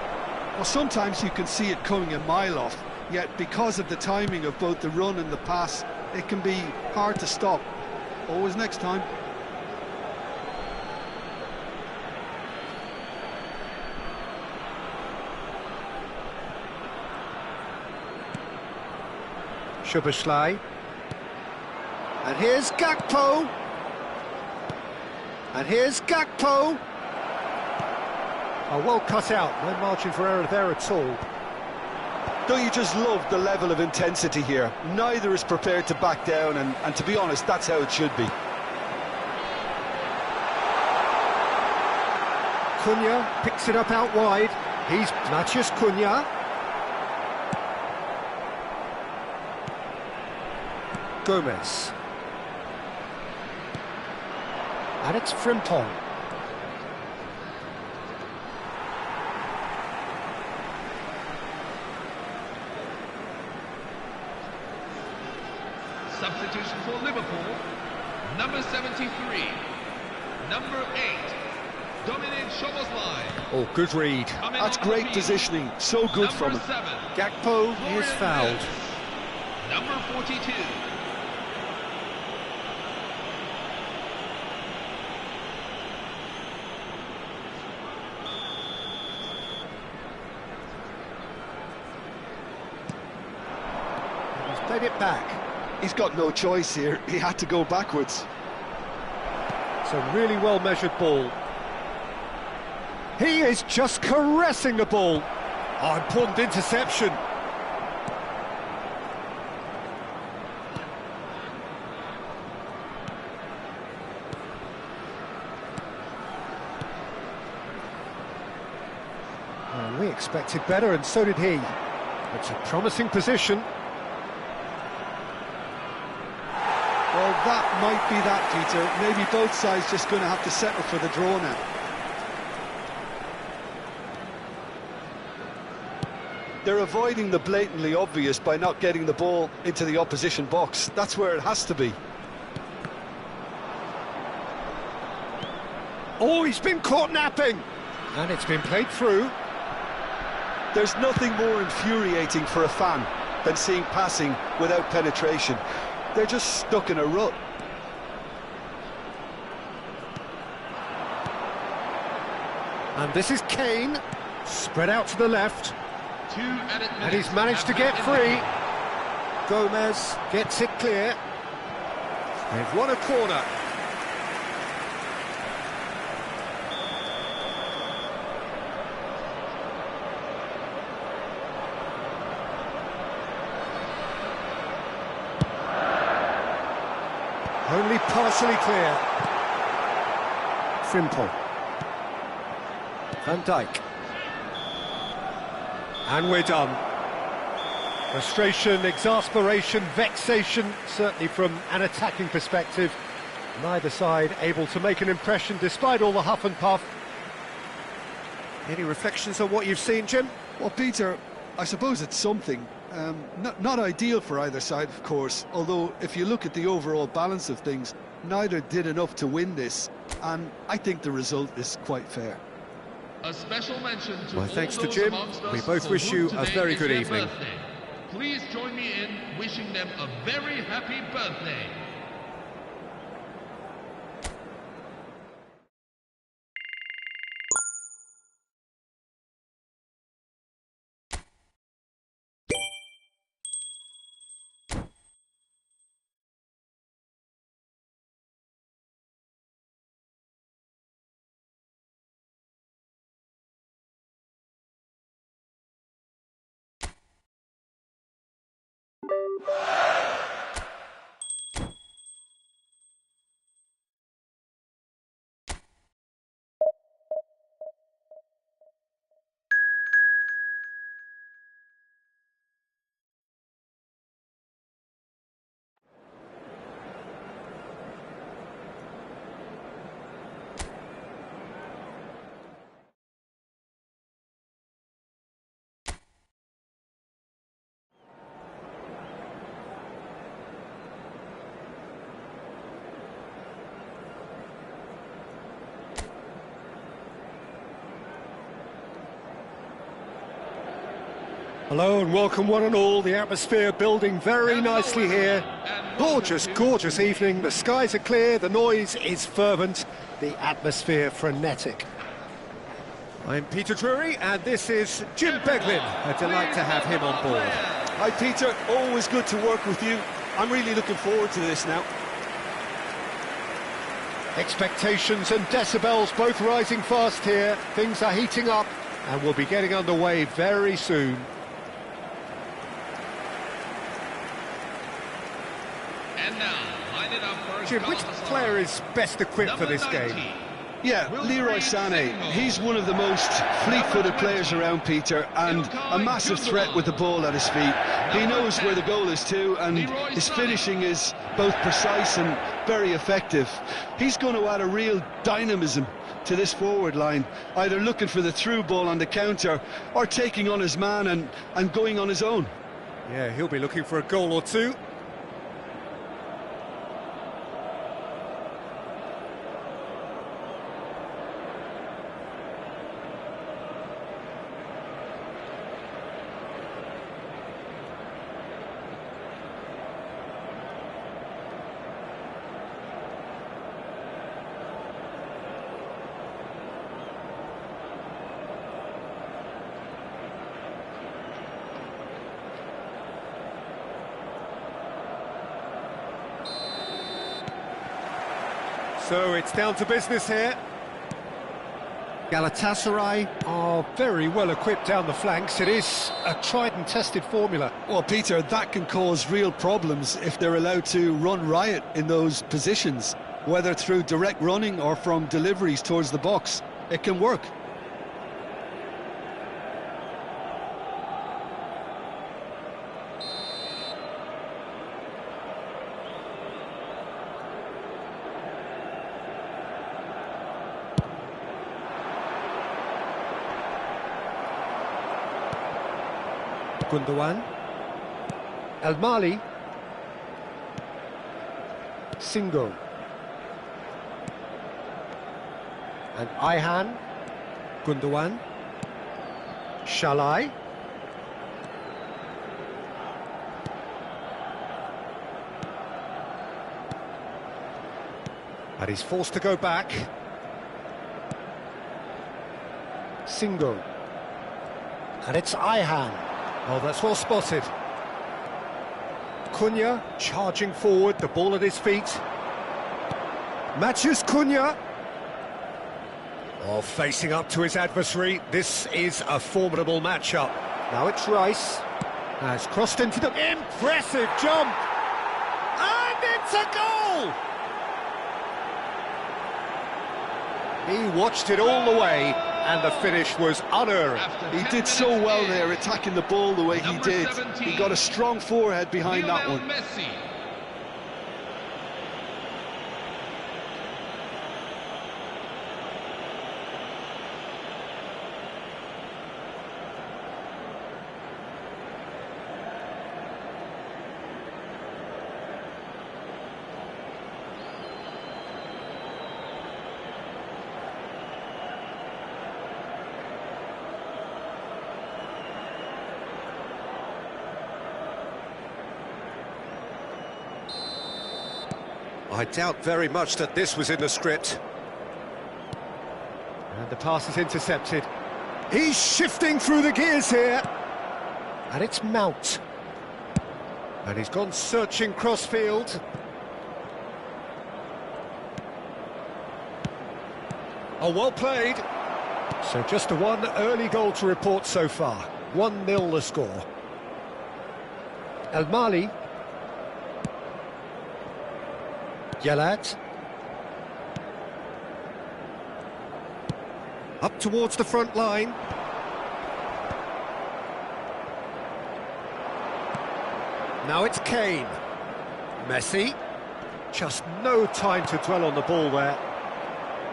S4: Well, sometimes you can see it coming a mile off, yet because of the timing of both the run and the pass, it can be hard to stop. Always next time.
S1: Szoboszlai. And here's Gakpo. And here's Gakpo. Oh, well cut out, no margin for error there at all.
S3: Don't you just love the level of intensity here? Neither is prepared to back down, and to be honest, that's how it should be.
S1: Cunha picks it up out wide. He's Matheus Cunha. Gomez. And it's Frimpong.
S2: Substitution for Liverpool. Number 73. Number 8. Dominic Szoboszlai.
S1: Oh, good read.
S4: That's great positioning, so good from him.
S2: 7.
S1: Gakpo is fouled.
S2: Number 42.
S1: He's played it back.
S4: He's got no choice here, he had to go backwards.
S1: It's a really well-measured ball. He is just caressing the ball. Oh, important interception. Oh, we expected better, and so did he. It's a promising position.
S4: Well, that might be that, Peter. Maybe both sides just going to have to settle for the draw now.
S3: They're avoiding the blatantly obvious by not getting the ball into the opposition box. That's where it has to be.
S1: Oh, he's been caught napping. And it's been played through.
S3: There's nothing more infuriating for a fan than seeing passing without penetration. They're just stuck in a rut.
S1: And this is Kane, spread out to the left.
S2: 2 added
S1: And he's
S2: minutes
S1: managed to
S2: have
S1: get
S2: been
S1: free.
S2: indicated.
S1: Gomez gets it clear. They've won a corner. Only partially clear. Frimpong. Van Dijk. And we're done. Frustration, exasperation, vexation, certainly from an attacking perspective. Neither side able to make an impression despite all the huff and puff. Any reflections on what you've seen, Jim?
S4: Well, Peter, I suppose it's something. Not ideal for either side, of course, although if you look at the overall balance of things, neither did enough to win this, and I think the result is quite fair.
S2: A special mention to
S1: Well,
S2: all
S1: thanks to
S2: those
S1: Jim.
S2: amongst us
S1: We both
S2: for
S1: wish
S2: whom
S1: you a
S2: today
S1: very
S2: is
S1: good
S2: their
S1: evening.
S2: birthday. Please join me in wishing them a very happy birthday.
S1: Hello and welcome one and all. The atmosphere building very nicely here. Gorgeous, gorgeous evening. The skies are clear, the noise is fervent, the atmosphere frenetic. I'm Peter Drury and this is Jim Beglin. A delight to have him on board.
S3: Hi, Peter. Always good to work with you. I'm really looking forward to this now.
S1: Expectations and decibels both rising fast here. Things are heating up and we'll be getting underway very soon.
S2: And now, line it up for
S1: Jim, which player is best equipped for this game?
S3: Yeah, Leroy Sané. He's one of the most fleet-footed players around, Peter, and a massive threat with the ball at his feet. He knows where the goal is too, and his finishing is both precise and very effective. He's going to add a real dynamism to this forward line, either looking for the through ball on the counter or taking on his man and going on his own.
S1: Yeah, he'll be looking for a goal or two. So it's down to business here. Galatasaray are very well equipped down the flanks. It is a tried and tested formula.
S4: Well, Peter, that can cause real problems if they're allowed to run riot in those positions, whether through direct running or from deliveries towards the box. It can work.
S1: Gundogan. El Mali. Singo. And Ayhan. Gundogan. Shalai. And he's forced to go back. Singo. And it's Ayhan. Oh, that's well spotted. Cunha charging forward, the ball at his feet. Matheus Cunha. Oh, facing up to his adversary. This is a formidable matchup. Now it's Rice. Has crossed into the... Impressive jump! And it's a goal! He watched it all the way, and the finish was unerring.
S4: He did so well there, attacking the ball the way he did. He got a strong forehead behind that one.
S2: Messi.
S1: I doubt very much that this was in the script. And the pass is intercepted. He's shifting through the gears here. And it's Mount. And he's gone searching cross-field. Oh, well played. So just a one early goal to report so far. 1-0 the score. El Mali. Yelat. Up towards the front line. Now it's Kane. Messi. Just no time to dwell on the ball there.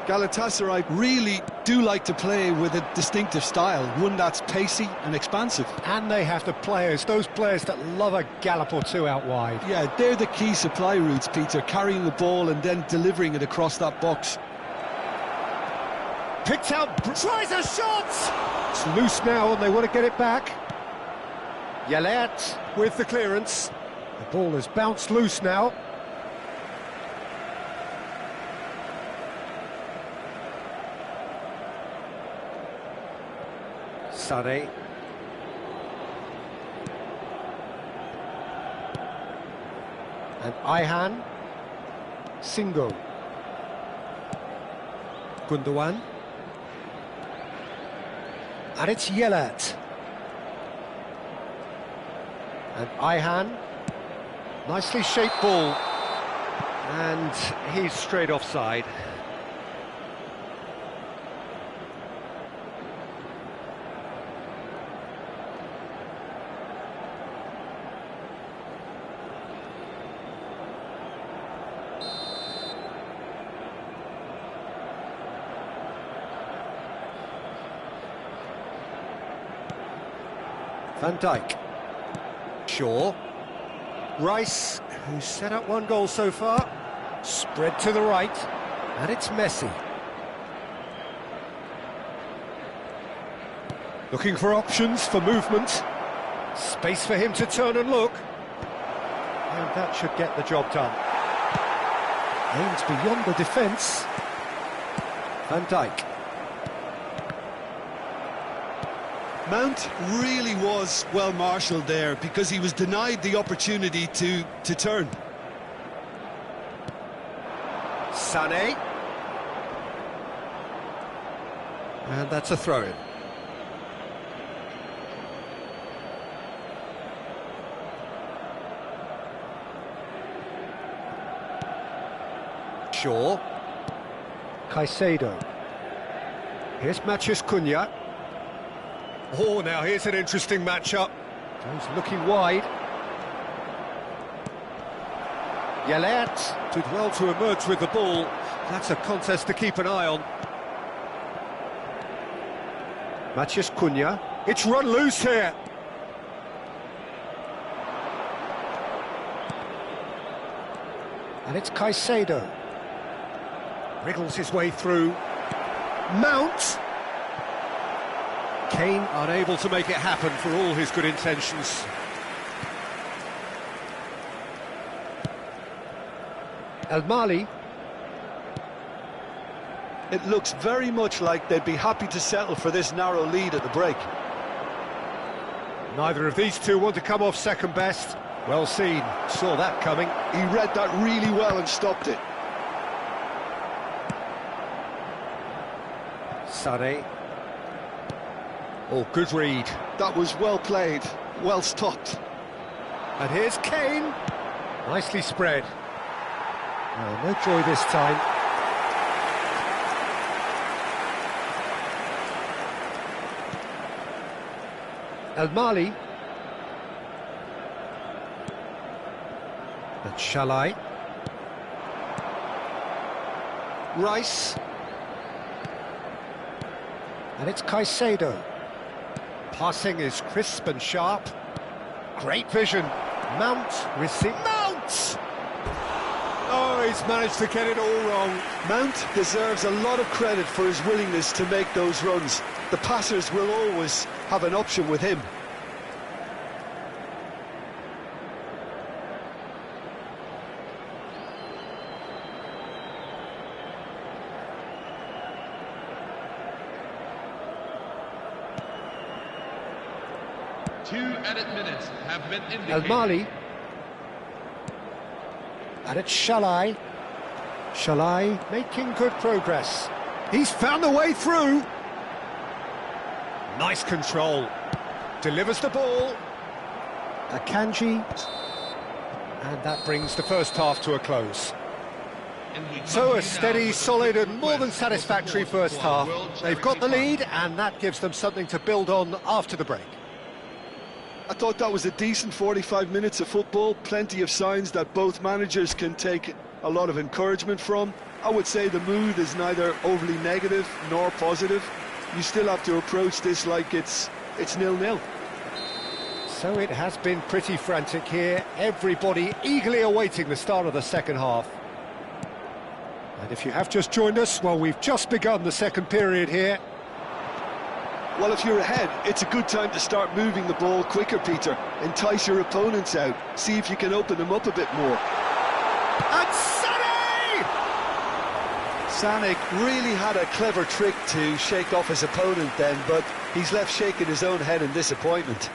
S4: Galatasaray really do like to play with a distinctive style, one that's pacey and expansive.
S1: And they have the players, those players that love a gallop or two out wide.
S4: Yeah, they're the key supply routes, Peter, carrying the ball and then delivering it across that box.
S1: Picked out, tries a shot! It's loose now and they want to get it back. Yelat with the clearance. The ball has bounced loose now. Sane. And Ayhan. Singo. Gundogan. And it's Yelat. And Ayhan. Nicely shaped ball. And he's straight offside. Van Dijk. Shaw. Rice, who's set up one goal so far. Spread to the right. And it's Messi. Looking for options, for movement. Space for him to turn and look. And that should get the job done. Aims beyond the defence. Van Dijk.
S4: Mount really was well marshalled there because he was denied the opportunity to turn.
S1: Sané. And that's a throw-in. Shaw. Caicedo. Here's Matheus Cunha. Oh, now here's an interesting matchup. Goes looking wide. Yelat did well to emerge with the ball. That's a contest to keep an eye on. Matheus Cunha. It's run loose here. And it's Caicedo. Wriggles his way through. Mount! Kane unable to make it happen for all his good intentions. El Mali.
S3: It looks very much like they'd be happy to settle for this narrow lead at the break.
S1: Neither of these two want to come off second best. Well seen, saw that coming.
S4: He read that really well and stopped it.
S1: Sané. Oh, good read.
S4: That was well played, well stopped.
S1: And here's Kane. Nicely spread. Oh, no joy this time. El Mali. And Shalai. Rice. And it's Caicedo. Passing is crisp and sharp. Great vision. Mount. Mount! Oh, he's managed to get it all wrong.
S3: Mount deserves a lot of credit for his willingness to make those runs. The passers will always have an option with him.
S2: Two added minutes have been indicated.
S1: El Mali. And it's Shalai. Shalai making good progress. He's found a way through. Nice control. Delivers the ball. Akanji. And that brings the first half to a close. So a steady, solid and more than satisfactory first half. They've got the lead and that gives them something to build on after the break.
S4: I thought that was a decent 45 minutes of football, plenty of signs that both managers can take a lot of encouragement from. I would say the mood is neither overly negative nor positive. You still have to approach this like it's 0-0.
S1: So it has been pretty frantic here, everybody eagerly awaiting the start of the second half. And if you have just joined us, well, we've just begun the second period here.
S4: Well, if you're ahead, it's a good time to start moving the ball quicker, Peter. Entice your opponents out. See if you can open them up a bit more.
S1: And Sané!
S3: Sané really had a clever trick to shake off his opponent then, but he's left shaking his own head in disappointment.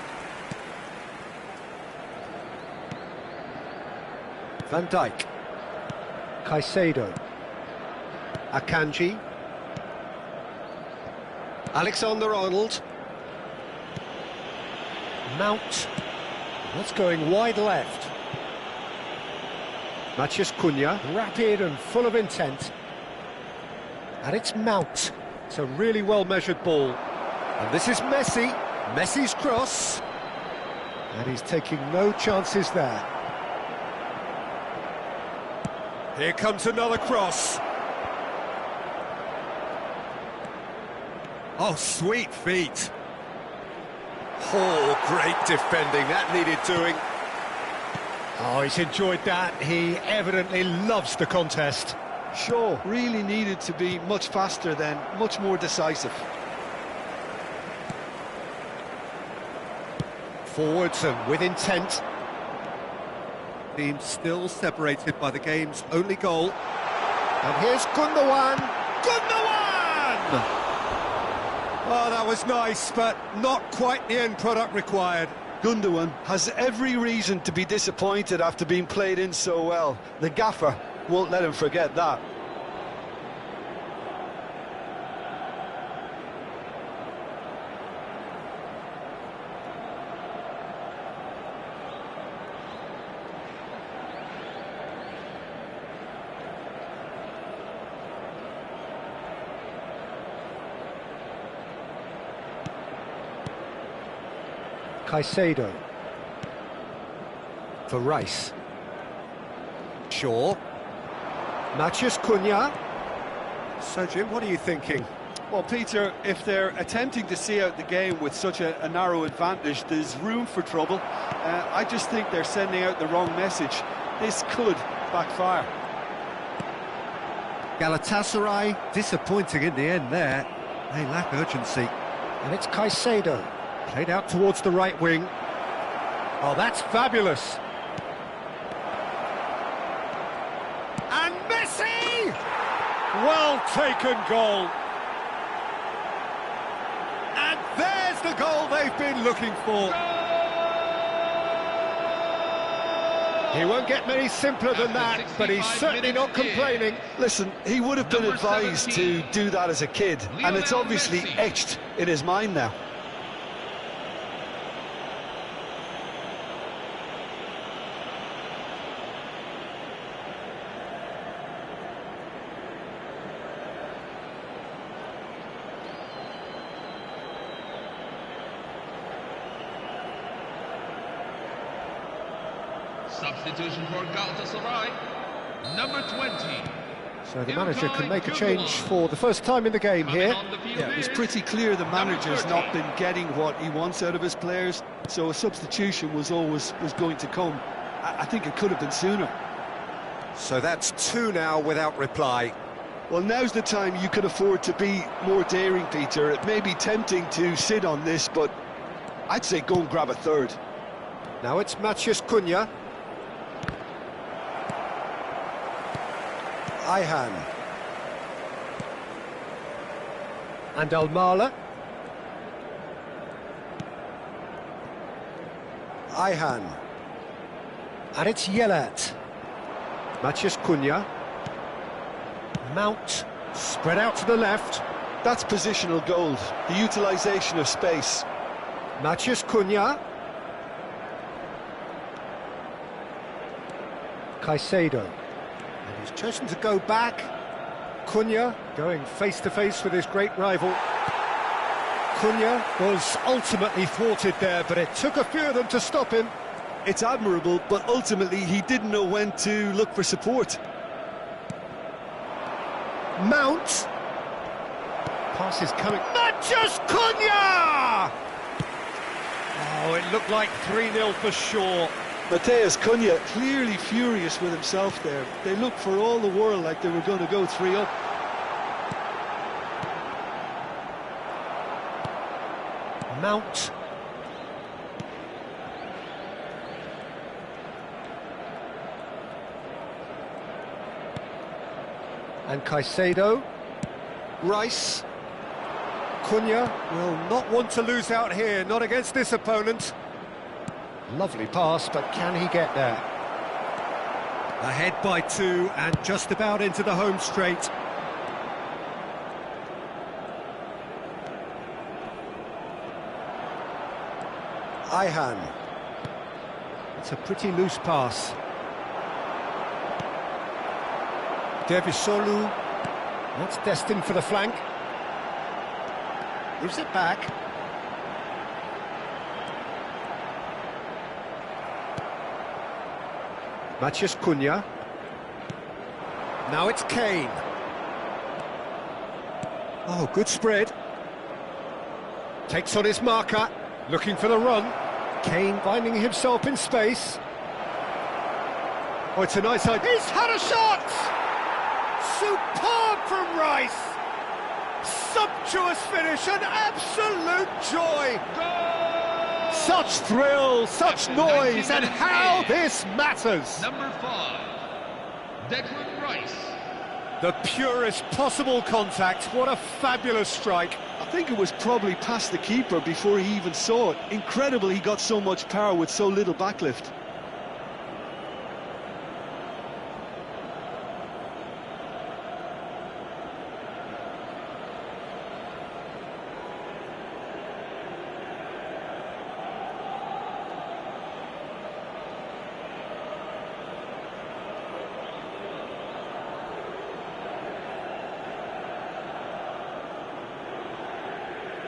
S1: Van Dijk. Caicedo. Akanji. Alexander-Arnold. Mount. That's going wide left. Matheus Cunha, rapid and full of intent. And it's Mount. It's a really well-measured ball. And this is Messi. Messi's cross. And he's taking no chances there. Here comes another cross. Oh, sweet feet. Oh, great defending. That needed doing. Oh, he's enjoyed that. He evidently loves the contest.
S3: Sure, really needed to be much faster then, much more decisive.
S1: Forwards and with intent. Team still separated by the game's only goal. And here's Gundogan. Gundogan! Oh, that was nice, but not quite the end product required.
S3: Gundogan has every reason to be disappointed after being played in so well. The gaffer won't let him forget that.
S1: Caicedo. For Rice. Shaw. Matheus Cunha. So, Jim, what are you thinking?
S3: Well, Peter, if they're attempting to see out the game with such a narrow advantage, there's room for trouble. I just think they're sending out the wrong message. This could backfire.
S1: Galatasaray disappointing in the end there. They lack urgency. And it's Caicedo, played out towards the right wing. Oh, that's fabulous. And Messi! Well taken goal. And there's the goal they've been looking for. He won't get many simpler than that, but he's certainly not complaining.
S3: Listen, he would have been advised to do that as a kid, and it's obviously etched in his mind now.
S2: Substitution for Galatasaray, number 20.
S1: So the manager can make a change for the first time in the game here.
S3: Yeah, it was pretty clear the manager's not been getting what he wants out of his players, so a substitution was going to come. I think it could have been sooner.
S1: So that's 2 now without reply.
S4: Well, now's the time you can afford to be more daring, Peter. It may be tempting to sit on this, but I'd say go and grab a third.
S1: Now it's Matheus Cunha. Ayhan. And Almala. Ayhan. And it's Yelat. Matheus Cunha. Mount. Spread out to the left.
S3: That's positional gold, the utilisation of space.
S1: Matheus Cunha. Caicedo. And he's chosen to go back. Cunha going face-to-face with his great rival. Cunha was ultimately thwarted there, but it took a few of them to stop him.
S3: It's admirable, but ultimately he didn't know when to look for support.
S1: Mount. Pass is coming. Matheus Cunha! Oh, it looked like 3-0 for sure.
S3: Matheus Cunha clearly furious with himself there. They looked for all the world like they were going to go 3-up.
S1: Mount. And Caicedo. Rice. Cunha will not want to lose out here, not against this opponent. Lovely pass, but can he get there? Ahead by 2 and just about into the home straight. Ayhan. It's a pretty loose pass. Devisolu. That's destined for the flank. Gives it back. Matheus Cunha. Now it's Kane. Oh, good spread. Takes on his marker, looking for the run. Kane finding himself in space. Oh, it's a nice idea. He's had a shot! Superb from Rice! Sumptuous finish, an absolute joy! Goal! Such thrill, such noise, and how this matters!
S2: Number 5, Declan Rice.
S1: The purest possible contact, what a fabulous strike.
S3: I think it was probably past the keeper before he even saw it. Incredible he got so much power with so little backlift.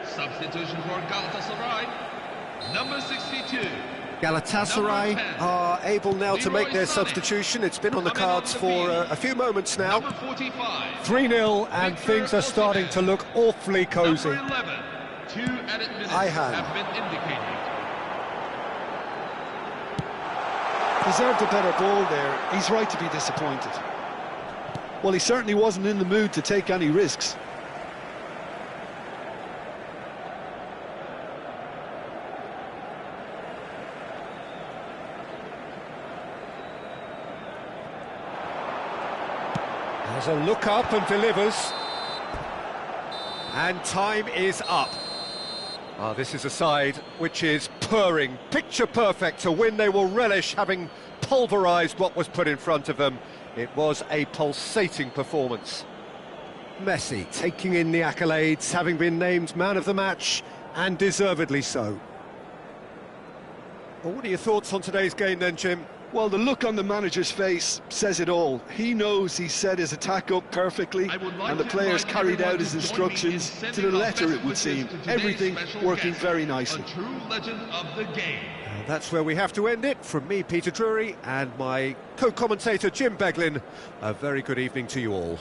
S2: Substitution for Galatasaray, number 62.
S1: Galatasaray are able now to make their substitution. It's been on the cards for a few moments now. 3-0 and things are starting to look awfully cosy.
S2: Number 11, 2 added minutes have been indicated.
S3: Deserved a better goal there. He's right to be disappointed.
S4: Well, he certainly wasn't in the mood to take any risks.
S1: Has a look up and delivers. And time is up. This is a side which is purring, picture perfect, to win they will relish, having pulverised what was put in front of them. It was a pulsating performance. Messi taking in the accolades, having been named man of the match, and deservedly so. Well, what are your thoughts on today's game then, Jim?
S4: Well, the look on the manager's face says it all. He knows he set his attack up perfectly, and the players carried out his instructions to the letter, it would seem. Everything working very nicely.
S2: A true legend of the game.
S1: And that's where we have to end it. From me, Peter Drury, and my co-commentator, Jim Beglin, a very good evening to you all.